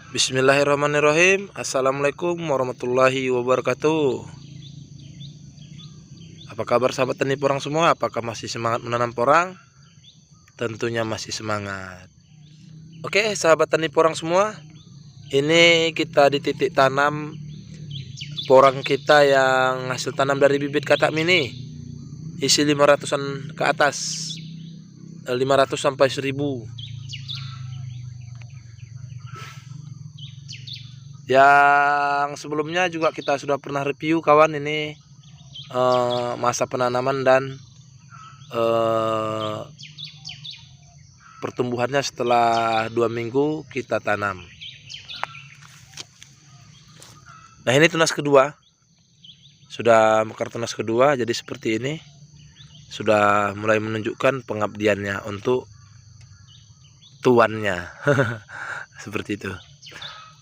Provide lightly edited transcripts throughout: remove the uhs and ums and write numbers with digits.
Bismillahirrahmanirrahim. Assalamualaikum warahmatullahi wabarakatuh. Apa kabar sahabat tani porang semua? Apakah masih semangat menanam porang? Tentunya masih semangat. Oke sahabat tani porang semua, ini kita di titik tanam porang kita yang hasil tanam dari bibit katak mini, isi 500-an ke atas, 500 sampai 1000. Yang sebelumnya juga kita sudah pernah review kawan, ini masa penanaman dan pertumbuhannya setelah 2 minggu kita tanam. Nah ini tunas kedua, sudah mekar tunas kedua, jadi seperti ini, sudah mulai menunjukkan pengabdiannya untuk tuannya. Seperti itu.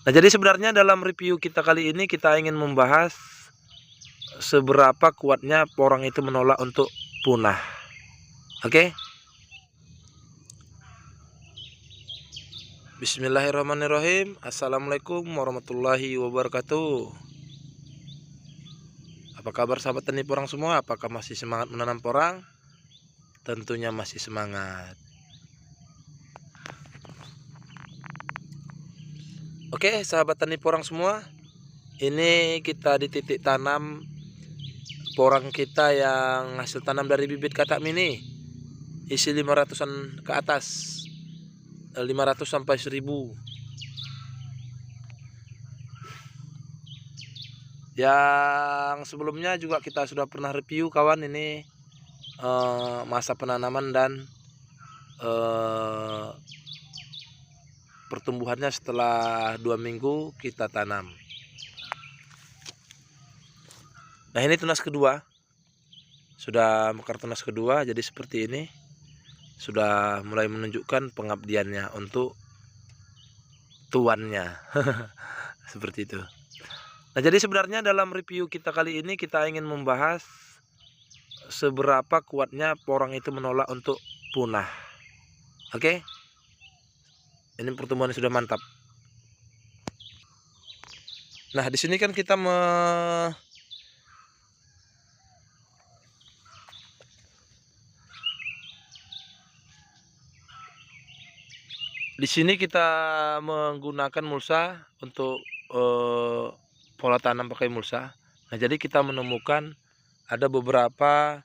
Nah jadi sebenarnya dalam review kita kali ini kita ingin membahas seberapa kuatnya porang itu menolak untuk punah. Oke. Bismillahirrahmanirrahim. Assalamualaikum warahmatullahi wabarakatuh. Apa kabar sahabat tani porang semua? Apakah masih semangat menanam porang? Tentunya masih semangat. Oke sahabat tani porang semua, ini kita di titik tanam porang kita yang hasil tanam dari bibit katak mini, isi 500-an ke atas, 500 sampai 1000. Yang sebelumnya juga kita sudah pernah review kawan, ini masa penanaman dan pertumbuhannya setelah 2 minggu kita tanam. Nah ini tunas kedua, sudah mekar tunas kedua, jadi seperti ini, sudah mulai menunjukkan pengabdiannya untuk tuannya. Seperti itu. Nah jadi sebenarnya dalam review kita kali ini kita ingin membahas seberapa kuatnya porang itu menolak untuk punah. Oke. Ini pertumbuhan sudah mantap. Nah di sini kan kita menggunakan mulsa untuk pola tanam pakai mulsa. Nah jadi kita menemukan ada beberapa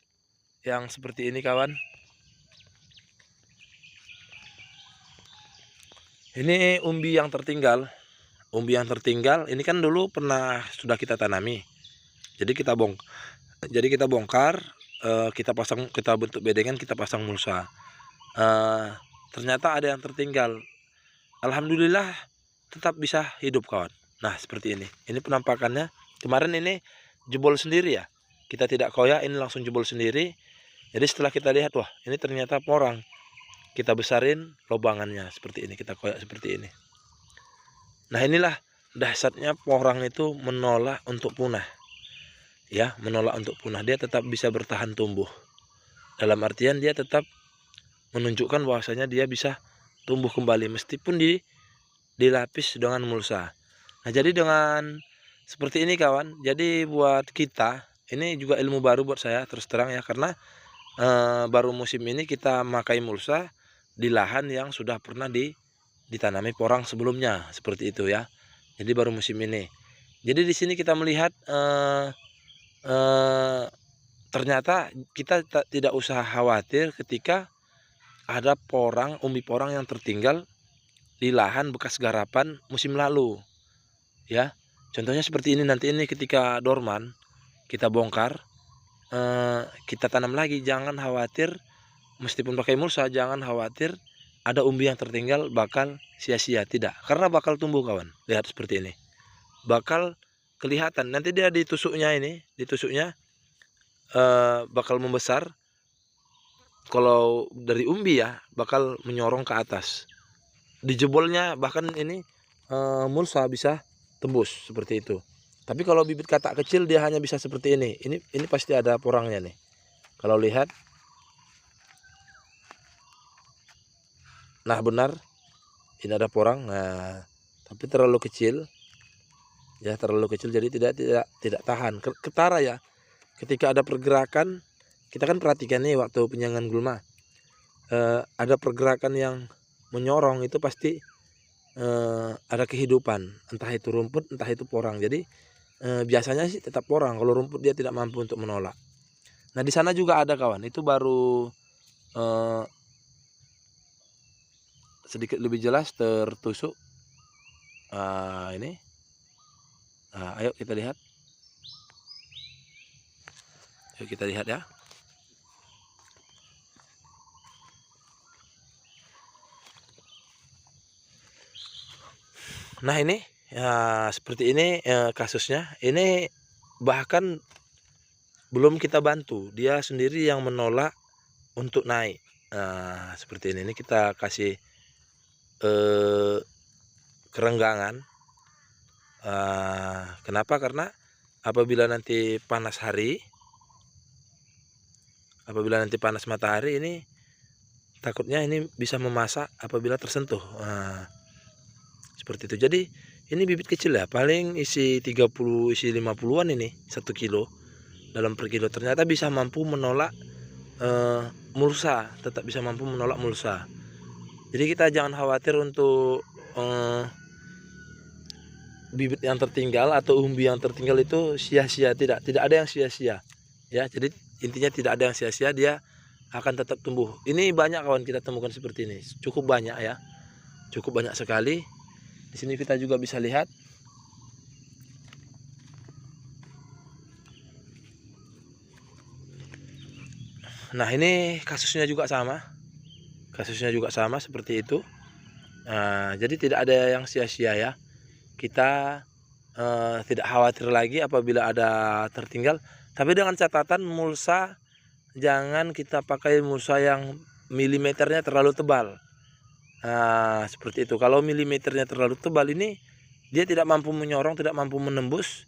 yang seperti ini kawan. Ini umbi yang tertinggal. Umbi yang tertinggal ini kan dulu pernah sudah kita tanami. Jadi kita bongkar, kita bentuk bedengan, kita pasang mulsa. Ternyata ada yang tertinggal. Alhamdulillah tetap bisa hidup kawan. Nah seperti ini. Ini penampakannya. Kemarin ini jebol sendiri ya. Kita tidak koyak, ini langsung jebol sendiri. Jadi setelah kita lihat, wah ini ternyata porang. Kita besarin lobangannya seperti ini, kita koyak seperti ini. Nah inilah dahsyatnya porang itu menolak untuk punah. Ya, menolak untuk punah. Dia tetap bisa bertahan tumbuh. Dalam artian dia tetap menunjukkan bahwasanya dia bisa tumbuh kembali meskipun dilapis dengan mulsa. Nah jadi dengan seperti ini kawan, jadi buat kita ini juga ilmu baru buat saya terus terang ya, karena baru musim ini kita pakai mulsa di lahan yang sudah pernah ditanami porang sebelumnya, seperti itu ya. Jadi baru musim ini. Jadi di sini kita melihat ternyata kita tidak usah khawatir ketika ada umbi porang yang tertinggal di lahan bekas garapan musim lalu. Ya, contohnya seperti ini. Nanti ini ketika dorman kita bongkar, kita tanam lagi. Jangan khawatir, meskipun pakai mulsa jangan khawatir ada umbi yang tertinggal bakal sia-sia, tidak, karena bakal tumbuh kawan. Lihat seperti ini, bakal kelihatan nanti dia ditusuknya bakal membesar. Kalau dari umbi ya bakal menyorong ke atas, dijebolnya bahkan ini mulsa bisa tembus seperti itu. Tapi kalau bibit katak kecil dia hanya bisa seperti ini. Ini pasti ada porangnya nih. Kalau lihat, nah benar, ini ada porang. Nah tapi terlalu kecil ya, terlalu kecil jadi tidak tahan ketara ya. Ketika ada pergerakan, kita kan perhatikan nih waktu penyangan gulma, ada pergerakan yang menyorong itu pasti ada kehidupan, entah itu rumput entah itu porang. Jadi biasanya sih tetap porang, kalau rumput dia tidak mampu untuk menolak. Nah di sana juga ada kawan, itu baru sedikit lebih jelas tertusuk. Ini ayo kita lihat, ya. Nah ini ya, seperti ini kasusnya. Ini bahkan belum kita bantu, dia sendiri yang menolak untuk naik. Nah seperti ini kita kasih kerenggangan. Kenapa? Karena apabila nanti panas matahari ini takutnya ini bisa memasak apabila tersentuh. Seperti itu. Jadi ini bibit kecil ya, paling isi 30 isi 50-an ini 1 kilo dalam per kilo, ternyata bisa mampu menolak mulsa, tetap bisa mampu menolak mulsa. Jadi kita jangan khawatir untuk bibit yang tertinggal atau umbi yang tertinggal itu sia-sia, tidak ada yang sia-sia ya. Jadi intinya tidak ada yang sia-sia, dia akan tetap tumbuh. Ini banyak kawan kita temukan seperti ini, cukup banyak ya, cukup banyak sekali. Di sini kita juga bisa lihat. Nah ini kasusnya juga sama seperti itu. Jadi tidak ada yang sia-sia ya. Kita tidak khawatir lagi apabila ada tertinggal, tapi dengan catatan mulsa jangan kita pakai mulsa yang milimeternya terlalu tebal. Seperti itu. Kalau milimeternya terlalu tebal ini dia tidak mampu menyorong, tidak mampu menembus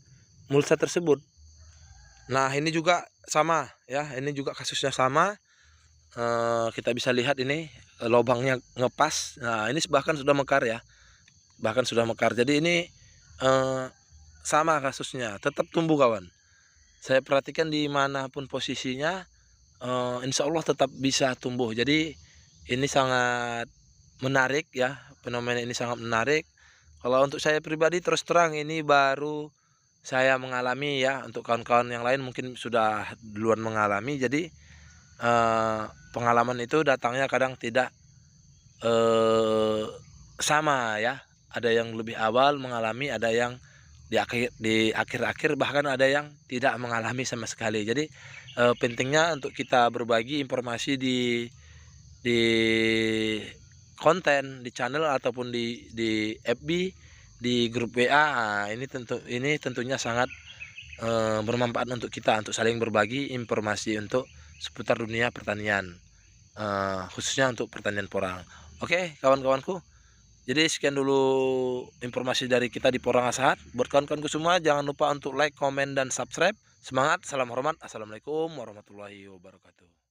mulsa tersebut. Nah ini juga sama ya, ini juga kasusnya sama. Kita bisa lihat ini lubangnya ngepas. Nah ini bahkan sudah mekar ya, jadi ini sama kasusnya, tetap tumbuh kawan. Saya perhatikan dimanapun posisinya, insya Allah tetap bisa tumbuh. Jadi ini sangat menarik ya, fenomena ini sangat menarik. Kalau untuk saya pribadi terus terang ini baru saya mengalami ya, untuk kawan-kawan yang lain mungkin sudah duluan mengalami. Jadi pengalaman itu datangnya kadang tidak sama ya. Ada yang lebih awal mengalami, ada yang di akhir-akhir, bahkan ada yang tidak mengalami sama sekali. Jadi pentingnya untuk kita berbagi informasi di konten, di channel ataupun di FB, di grup WA. Ini tentunya sangat bermanfaat untuk kita, untuk saling berbagi informasi untuk seputar dunia pertanian, khususnya untuk pertanian porang. Oke kawan-kawanku, jadi sekian dulu informasi dari kita di Porang Asahat. Buat kawan-kawanku semua, jangan lupa untuk like, komen, dan subscribe. Semangat, salam hormat, assalamualaikum warahmatullahi wabarakatuh.